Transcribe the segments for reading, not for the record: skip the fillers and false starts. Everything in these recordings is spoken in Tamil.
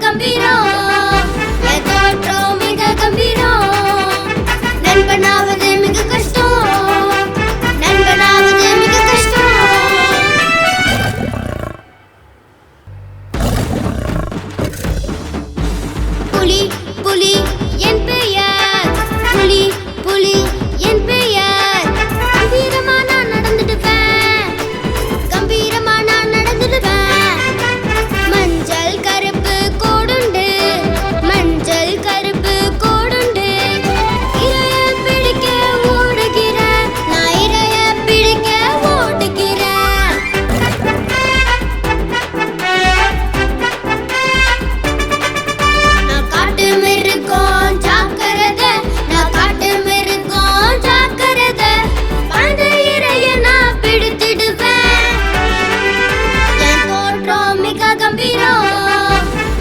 கம்பீரம், என் தோற்றம் மிக கம்பீரம். நண்பனாவது மிக கஷ்டம், நண்பனாவது மிக கஷ்டம். புலி புலி என் பெயர், புலி புலி என் பெயர். கம்பீரமா நான் நடந்துடுவேன், கம்பீரமா நான் நடந்துடுவேன். மஞ்சள் கருப்பு கோடுண்டு, மஞ்சள் கருப்பு கோடுண்டு. இரைய பிடிக்க ஓடுகிறேன், நான் இரைய பிடிக்க ஓடுகிறேன். நான் காட்டு மிருகம் ஜாக்கிரதை, நான் காட்டு மிருகம் ஜாக்கிரதை. அந்த இரைய நான் பிடித்திடுவேன். என் தோற்றம் மிக கம்பீரம்,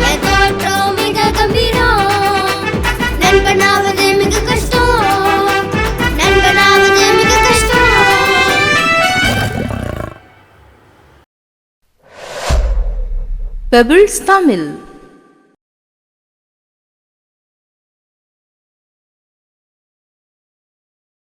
என் தோற்றம் மிக கம்பீரம். நண்பனாவது மிக கஷ்டம், நண்பனாவது மிக கஷ்டம். Pebbles Tamil